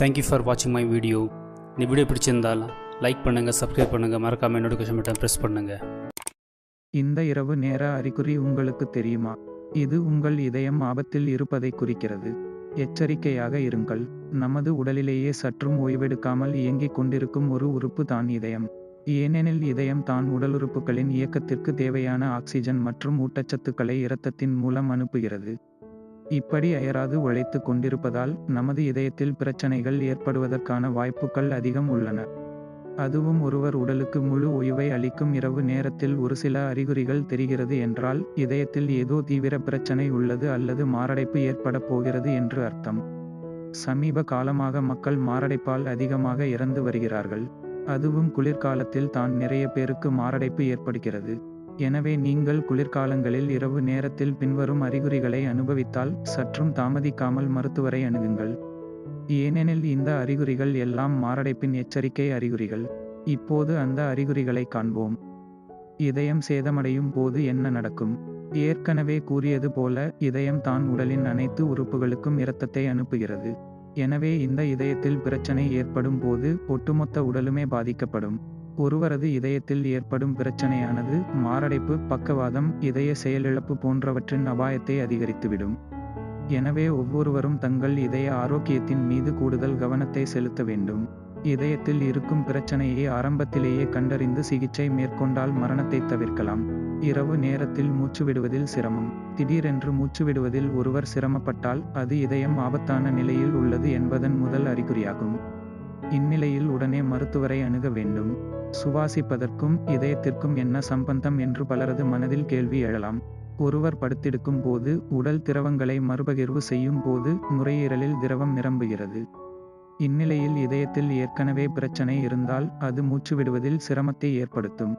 Thank you for வாட்சிங் my video. இந்த video பிடிச்சிருந்தால் லைக் பண்ணுங்கள், சப்ஸ்கிரைப் பண்ணுங்கள், மறக்காமல் நோட்டிஃபிகேஷன் பட்டன் ப்ரெஸ் பண்ணுங்கள். இந்த இரவு நேர அறிகுறி உங்களுக்கு தெரியுமா? இது உங்கள் இதயம் ஆபத்தில் இருப்பதை குறிக்கிறது. எச்சரிக்கையாக இருங்கள். நமது உடலிலேயே சற்றும் ஓய்வெடுக்காமல் இயங்கிக் கொண்டிருக்கும் ஒரு உறுப்பு தான் இதயம். ஏனெனில் இதயம் தான் உடலுறுப்புகளின் இயக்கத்திற்கு தேவையான ஆக்சிஜன் மற்றும் ஊட்டச்சத்துக்களை இரத்தத்தின் மூலம் அனுப்புகிறது. இப்படி அயராது உழைத்து கொண்டிருப்பதால் நமது இதயத்தில் பிரச்சனைகள் ஏற்படுவதற்கான வாய்ப்புகள் அதிகம் உள்ளன. அதுவும் ஒருவர் உடலுக்கு முழு ஓய்வை அளிக்கும் இரவு நேரத்தில் ஒரு சில அறிகுறிகள் தெரிகிறது என்றால் இதயத்தில் ஏதோ தீவிர பிரச்சனை உள்ளது அல்லது மாரடைப்பு ஏற்பட போகிறது என்று அர்த்தம். சமீப காலமாக மக்கள் மாரடைப்பால் அதிகமாக இறந்து வருகிறார்கள். அதுவும் குளிர்காலத்தில் தான் நிறைய பேருக்கு மாரடைப்பு ஏற்படுகிறது. எனவே நீங்கள் குளிர்காலங்களில் இரவு நேரத்தில் பின்வரும் அறிகுறிகளை அனுபவித்தால் சற்றும் தாமதிக்காமல் மருத்துவரை அணுகுங்கள். ஏனெனில் இந்த அறிகுறிகள் எல்லாம் மாரடைப்பின் எச்சரிக்கை அறிகுறிகள். இப்போது அந்த அறிகுறிகளை காண்போம். இதயம் சேதமடையும் போது என்ன நடக்கும்? ஏற்கனவே கூறியது போல இதயம் தான் உடலின் அனைத்து உறுப்புகளுக்கும் இரத்தத்தை அனுப்புகிறது. எனவே இந்த இதயத்தில் பிரச்சனை ஏற்படும் போது ஒட்டுமொத்த உடலுமே பாதிக்கப்படும். ஒருவரது இதயத்தில் ஏற்படும் பிரச்சனையானது மாரடைப்பு, பக்கவாதம், இதய செயலிழப்பு போன்றவற்றின் அபாயத்தை அதிகரித்துவிடும். எனவே ஒவ்வொருவரும் தங்கள் இதய ஆரோக்கியத்தின் மீது கூடுதல் கவனத்தை செலுத்த வேண்டும். இதயத்தில் இருக்கும் பிரச்சனையை ஆரம்பத்திலேயே கண்டறிந்து சிகிச்சை மேற்கொண்டால் மரணத்தை தவிர்க்கலாம். இரவு நேரத்தில் மூச்சுவிடுவதில் சிரமம். திடீரென்று மூச்சுவிடுவதில் ஒருவர் சிரமப்பட்டால் அது இதயம் ஆபத்தான நிலையில் உள்ளது என்பதன் முதல் அறிகுறியாகும். இந்நிலையில் உடனே மருத்துவரை அணுக வேண்டும். சுவாசிப்பதற்கும் இதயத்திற்கும் என்ன சம்பந்தம் என்று பலரது மனதில் கேள்வி எழலாம். ஒருவர் படுத்திருக்கும் போது உடல் திரவங்களை மறுபகிர்வு செய்யும் போது நுரையீரலில் திரவம் நிரம்புகிறது. இந்நிலையில் இதயத்தில் ஏற்கனவே பிரச்சனை இருந்தால் அது மூச்சுவிடுவதில் சிரமத்தை ஏற்படுத்தும்.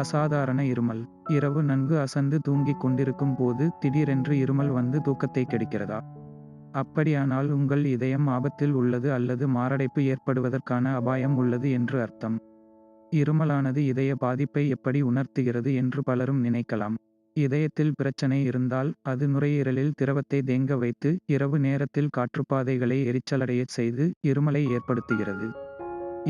அசாதாரண இருமல். இரவு நன்கு அசந்து தூங்கிக் கொண்டிருக்கும் போது திடீரென்று இருமல் வந்து தூக்கத்தை கெடுக்கிறதா? அப்படியானால் உங்கள் இதயம் ஆபத்தில் உள்ளது அல்லது மாரடைப்பு ஏற்படுவதற்கான அபாயம் உள்ளது என்று அர்த்தம். இருமலானது இதய பாதிப்பை எப்படி உணர்த்துகிறது என்று பலரும் நினைக்கலாம். இதயத்தில் பிரச்சனை இருந்தால் அது நுரையீரலில் திரவத்தை தேங்க வைத்து இரவு நேரத்தில் காற்றுப்பாதைகளை எரிச்சலடையச் செய்து இருமலை ஏற்படுத்துகிறது.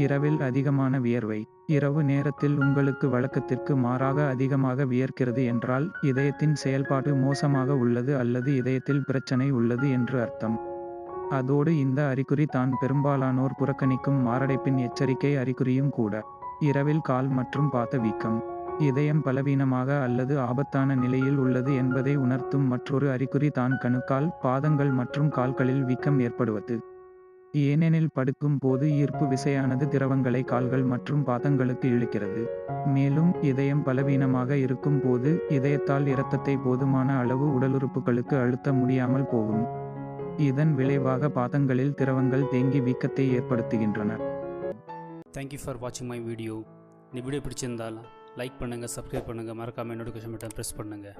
இரவில் அதிகமான வியர்வை. இரவு நேரத்தில் உங்களுக்கு வழக்கத்திற்கு மாறாக அதிகமாக வியர்க்கிறது என்றால் இதயத்தின் செயல்பாடு மோசமாக உள்ளது அல்லது இதயத்தில் பிரச்சனை உள்ளது என்று அர்த்தம். அதோடு இந்த அறிகுறி தான் பெரும்பாலானோர் புறக்கணிக்கும் மாரடைப்பின் எச்சரிக்கை அறிகுறியும் கூட. இரவில் கால் மற்றும் பாத வீக்கம். இதயம் பலவீனமாக அல்லது ஆபத்தான நிலையில் உள்ளது என்பதை உணர்த்தும் மற்றொரு அறிகுறி தான் கணுக்கால், பாதங்கள் மற்றும் கால்களில் வீக்கம் ஏற்படுவது. ஏனெனில் படுக்கும் போது ஈர்ப்பு விசையானது திரவங்களை கால்கள் மற்றும் பாதங்களுக்கு இழுக்கிறது. மேலும் இதயம் பலவீனமாக இருக்கும் போது இதயத்தால் இரத்தத்தை போதுமான அளவு உடலுறுப்புகளுக்கு அழுத்த முடியாமல் போகும். இதன் விளைவாக பாதங்களில் திரவங்கள் தேங்கி வீக்கத்தை ஏற்படுத்துகின்றன. தேங்க்யூ ஃபார் வாட்சிங் மை வீடியோ. இந்த வீடியோ பிடிச்சிருந்தால் லைக் பண்ணுங்கள், சப்ஸ்கிரைப் பண்ணுங்கள், மறக்காமல் நோட்டிஃபிகேஷன் பட்டன் ப்ரெஸ் பண்ணுங்கள்.